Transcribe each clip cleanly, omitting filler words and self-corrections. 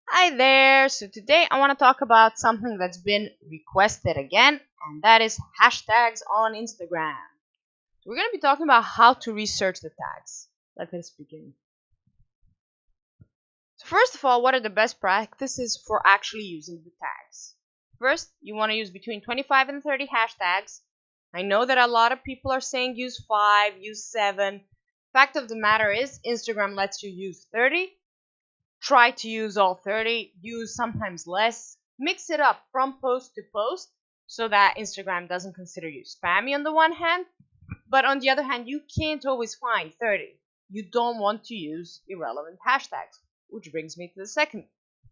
Hi there! So today I want to talk about something that's been requested again, and that is hashtags on Instagram. We're going to be talking about how to research the tags. Let us begin. So first of all, what are the best practices for actually using the tags? First, you want to use between 25 and 30 hashtags. I know that a lot of people are saying use 5, use 7. Fact of the matter is, Instagram lets you use 30. Try to use all 30, use sometimes less, mix it up from post to post so that Instagram doesn't consider you spammy on the one hand, but on the other hand, you can't always find 30. You don't want to use irrelevant hashtags, which brings me to the second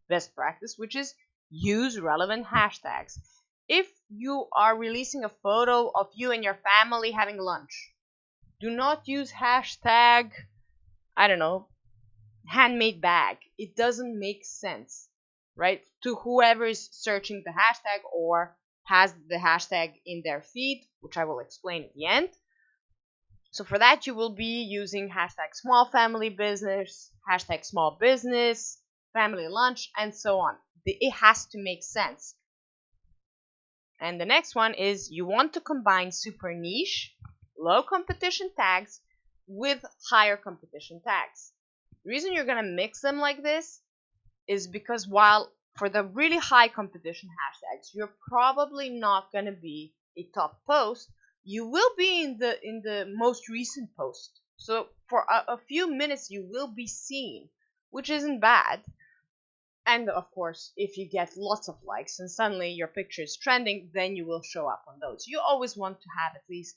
best practice, which is use relevant hashtags. If you are releasing a photo of you and your family having lunch, do not use hashtag, I don't know, handmade bag. It doesn't make sense, right? To whoever is searching the hashtag or has the hashtag in their feed, which I will explain at the end. So for that, you will be using hashtag small family business, hashtag small business, family lunch, and so on. It has to make sense. And the next one is you want to combine super niche, low competition tags with higher competition tags. The reason you're going to mix them like this is because while for the really high competition hashtags, you're probably not going to be a top post, you will be in the most recent post. So for a few minutes, you will be seen, which isn't bad. And of course, if you get lots of likes and suddenly your picture is trending, then you will show up on those. You always want to have at least,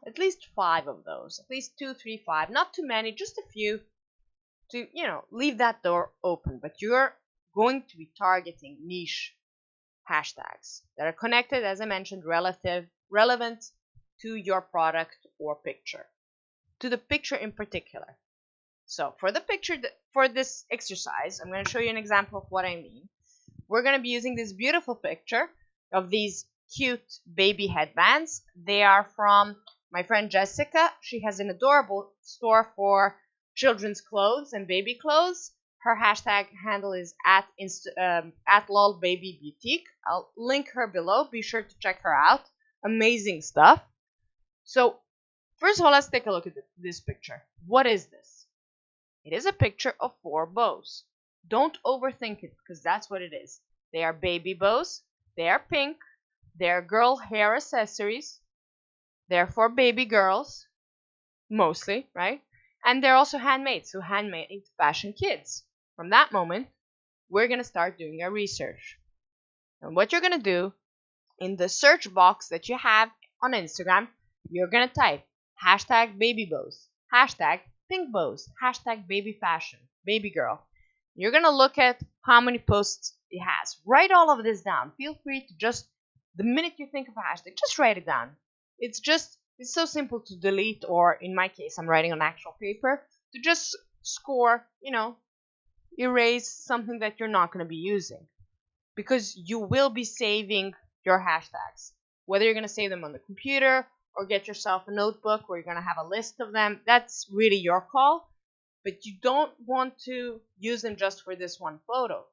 at least 5 of those, at least 2, 3, 5, not too many, just a few to, leave that door open. But you're going to be targeting niche hashtags that are connected, as I mentioned, relevant to your product or picture, to the picture in particular. So for the picture, for this exercise, I'm going to show you an example of what I mean. We're going to be using this beautiful picture of these cute baby headbands. They are from my friend Jessica. She has an adorable store for children's clothes and baby clothes. Her hashtag handle is at lolbabyboutique. I'll link her below. Be sure to check her out. Amazing stuff. So first of all, let's take a look at this picture. What is this? It is a picture of 4 bows. Don't overthink it, because that's what it is. They are baby bows. They are pink. They are girl hair accessories. They're for baby girls, mostly, right? And they're also handmade, so handmade fashion kids. From that moment, we're going to start doing our research. And what you're going to do, in the search box that you have on Instagram, you're going to type hashtag baby bows, hashtag pink bows, hashtag baby fashion, baby girl. You're going to look at how many posts it has. Write all of this down. Feel free to just, the minute you think of a hashtag, just write it down. It's so simple to delete, or in my case, I'm writing on actual paper, to just score, erase something that you're not going to be using. Because you will be saving your hashtags. Whether you're going to save them on the computer or get yourself a notebook where you're going to have a list of them, that's really your call. But you don't want to use them just for this one photo.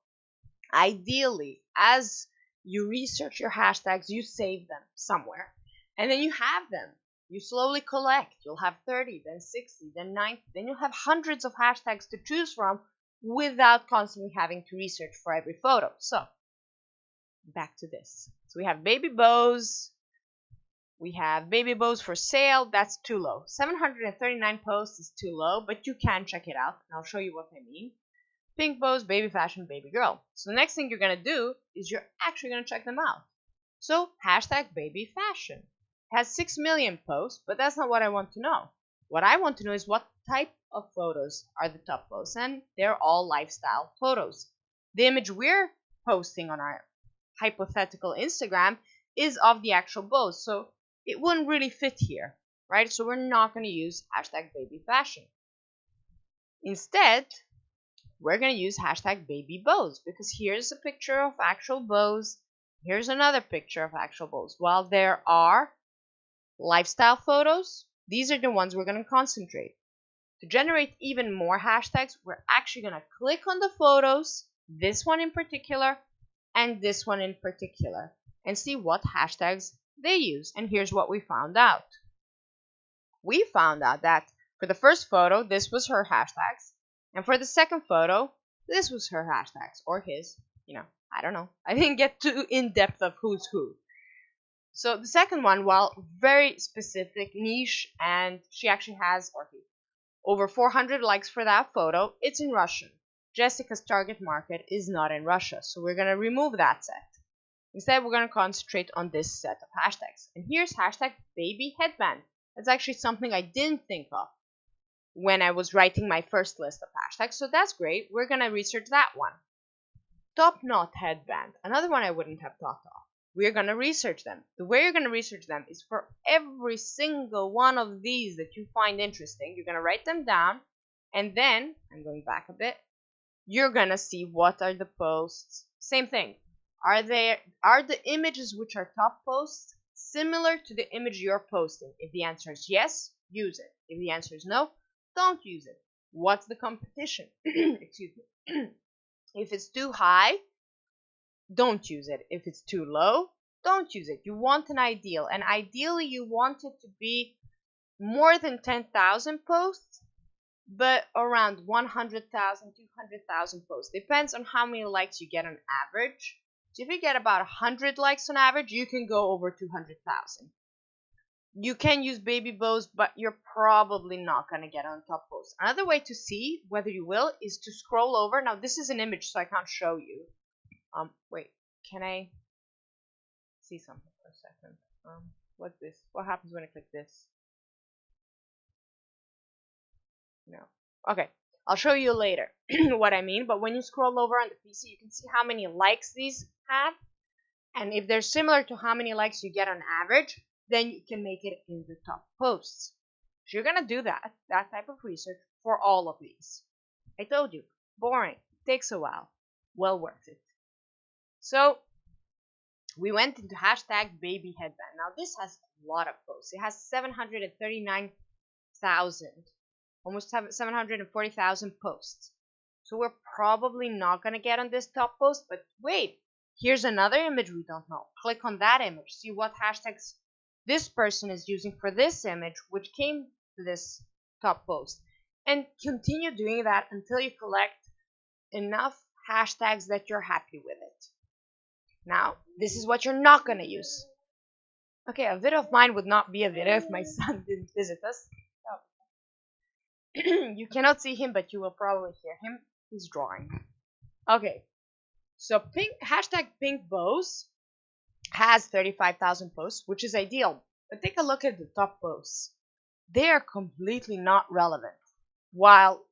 Ideally, as you research your hashtags, you save them somewhere. And then you have them. You slowly collect. You'll have 30, then 60, then 90. Then you'll have hundreds of hashtags to choose from without constantly having to research for every photo. So, back to this. So we have baby bows. We have baby bows for sale. That's too low. 739 posts is too low, but you can check it out, and I'll show you what I mean. Pink bows, baby fashion, baby girl. So the next thing you're going to do is you're actually going to check them out. So hashtag baby fashion. It has 6 million posts, but that's not what I want to know. What I want to know is what type of photos are the top posts, and they're all lifestyle photos. The image we're posting on our hypothetical Instagram is of the actual bows, so it wouldn't really fit here, right? So we're not going to use hashtag baby fashion. Instead, we're going to use hashtag baby bows, because here's a picture of actual bows. Here's another picture of actual bows. While there are lifestyle photos, these are the ones we're going to concentrate. To generate even more hashtags, we're actually going to click on the photos this one in particular and this one in particular, and see what hashtags they use. And here's what we found out. We found out that for the first photo, this was her hashtags, and for the second photo, this was her hashtags, or his, I don't know. I didn't get too in depth of who's who. So the second one, while very specific, niche, and she actually has, or he, over 400 likes for that photo, it's in Russian. Jessica's target market is not in Russia, so we're going to remove that set. Instead, we're going to concentrate on this set of hashtags. And here's hashtag baby headband. That's actually something I didn't think of when I was writing my first list of hashtags, so that's great. We're going to research that one. Top knot headband, another one I wouldn't have thought of. We're going to research them. The way you're going to research them is for every single one of these that you find interesting, you're going to write them down, and then, I'm going back a bit, you're going to see what are the posts. Same thing. Are the images which are top posts similar to the image you're posting? If the answer is yes, use it. If the answer is no, don't use it. What's the competition? Excuse me. If it's too high, don't use it. If it's too low, don't use it. You want an ideal, and ideally you want it to be more than 10,000 posts, but around 100,000, 200,000 posts. Depends on how many likes you get on average. So if you get about 100 likes on average, you can go over 200,000. You can use baby bows, but you're probably not going to get on top posts. Another way to see whether you will is to scroll over. Now, this is an image, so I can't show you. Wait, can I see something for a second? What's this? What happens when I click this? No. Okay, I'll show you later what I mean, but when you scroll over on the PC, you can see how many likes these have, and if they're similar to how many likes you get on average, then you can make it in the top posts. So you're gonna do that type of research for all of these. I told you, boring, takes a while, well worth it. So we went into hashtag baby headband. Now this has a lot of posts. It has 739,000, almost 740,000 posts. So we're probably not going to get on this top post, but wait, here's another image we don't know. Click on that image, see what hashtags this person is using for this image, which came to this top post, and continue doing that until you collect enough hashtags that you're happy with it. Now, this is what you're not going to use. Okay, a video of mine would not be a video if my son didn't visit us. Oh. You cannot see him, but you will probably hear him. He's drawing. Okay, so hashtag pink bows has 35,000 posts, which is ideal. But take a look at the top posts. They are completely not relevant. While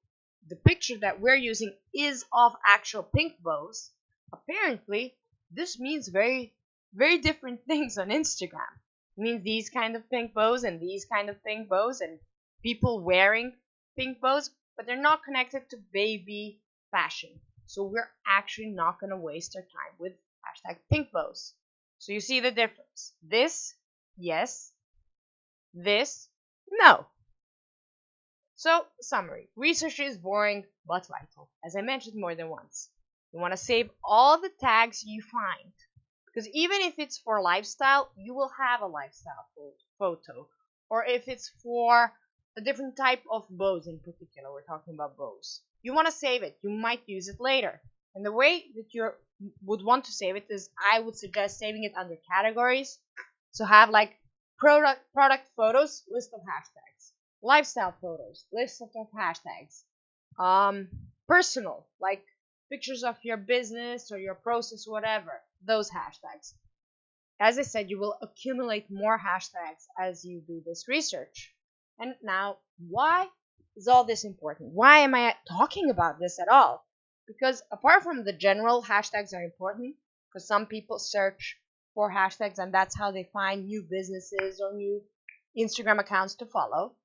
the picture that we're using is of actual pink bows, apparently this means very, very different things on Instagram. It means these kind of pink bows and these kind of pink bows and people wearing pink bows, but they're not connected to baby fashion. So we're actually not going to waste our time with hashtag pink bows. So you see the difference. This, yes. This, no. So, summary. Research is boring but vital, as I mentioned more than once. You want to save all the tags you find, because even if it's for lifestyle, you will have a lifestyle photo. Or if it's for a different type of bows in particular, we're talking about bows. You want to save it. You might use it later. And the way that you would want to save it is, I would suggest saving it under categories. So have like product photos, list of hashtags. Lifestyle photos, list of hashtags. Personal, like pictures of your business or your process, whatever, those hashtags. As I said, you will accumulate more hashtags as you do this research. And now, why is all this important? Why am I talking about this at all? Because apart from the general, hashtags are important, because some people search for hashtags and that's how they find new businesses or new Instagram accounts to follow.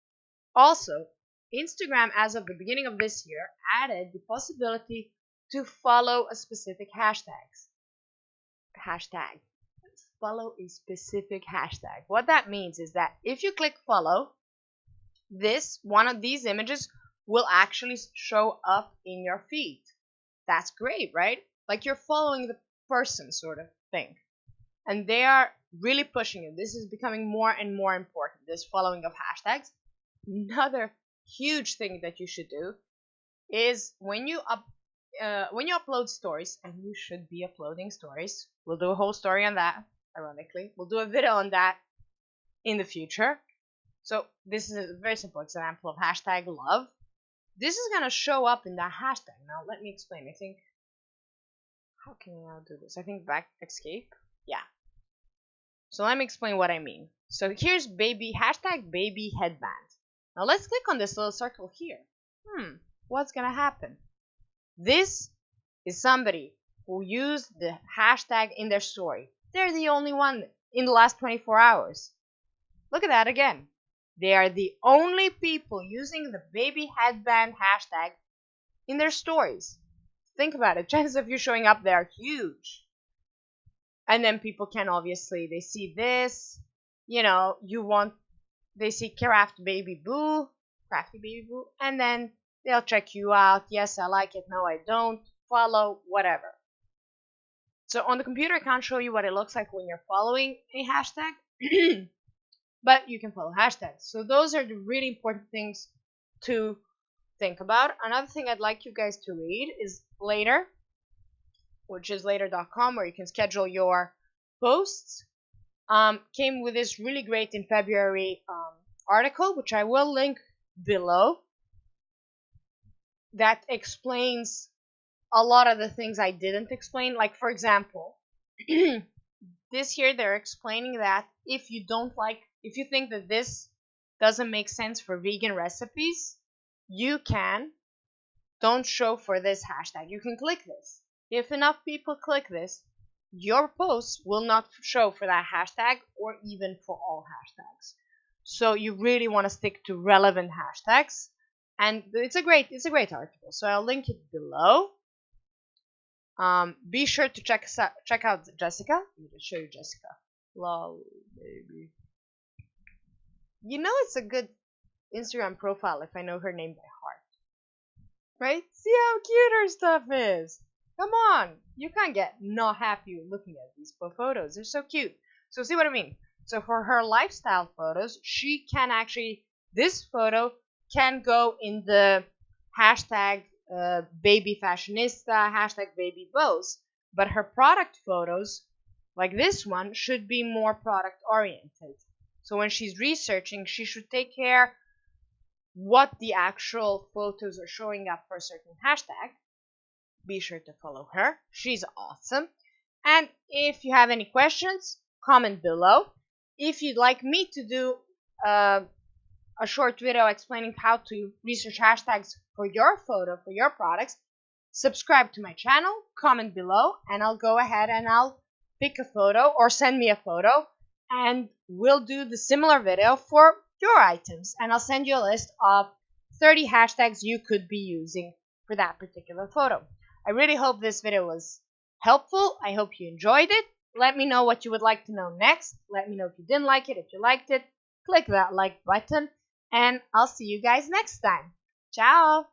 Also, Instagram, as of the beginning of this year, added the possibility to follow a specific hashtag. Follow a specific hashtag. What that means is that if you click follow, one of these images will actually show up in your feed. That's great, right? Like you're following the person sort of thing. And they are really pushing it. This is becoming more and more important, this following of hashtags. Another huge thing that you should do is when you upload stories, and you should be uploading stories. We'll do a whole story on that, ironically. We'll do a video on that in the future. So this is a very simple example of hashtag love. This is gonna show up in that hashtag. Now let me explain. I think, how can I now do this? I think back escape. Yeah. So let me explain what I mean. So here's hashtag baby headband. Now let's click on this little circle here. What's gonna happen? This is somebody who used the hashtag in their story. They're the only one in the last 24 hours. Look at that again. They are the only people using the baby headband hashtag in their stories. Think about it. Chances of you showing up there are huge. And then people can obviously, they see this, they see crafty baby boo, and then they'll check you out. Yes, I like it. No, I don't. Follow, whatever. So on the computer, I can't show you what it looks like when you're following a hashtag, but you can follow hashtags. So those are the really important things to think about. Another thing I'd like you guys to read is Later, which is later.com, where you can schedule your posts. Came with this really great in February article, which I will link below, that explains a lot of the things I didn't explain. Like, for example, this here, they're explaining that if you think that this doesn't make sense for vegan recipes, don't show for this hashtag. You can click this. If enough people click this, your posts will not show for that hashtag or even for all hashtags. So you really want to stick to relevant hashtags. And it's a great article. So I'll link it below. Be sure to check out Jessica. Let me just show you Jessica. Lol, baby. It's a good Instagram profile if I know her name by heart. Right? See how cute her stuff is. Come on. You can't get not happy looking at these photos. They're so cute. So see what I mean? So for her lifestyle photos, this photo can go in the hashtag baby fashionista, hashtag baby bows. But her product photos, like this one, should be more product oriented. So when she's researching, she should take care what the actual photos are showing up for a certain hashtag. Be sure to follow her. She's awesome. And if you have any questions, comment below. If you'd like me to do a short video explaining how to research hashtags for your photo, for your products, subscribe to my channel, comment below, and I'll go ahead and I'll pick a photo or send me a photo, and we'll do the similar video for your items. And I'll send you a list of 30 hashtags you could be using for that particular photo. I really hope this video was helpful. I hope you enjoyed it. Let me know what you would like to know next. Let me know if you didn't like it. If you liked it, click that like button. And I'll see you guys next time. Ciao!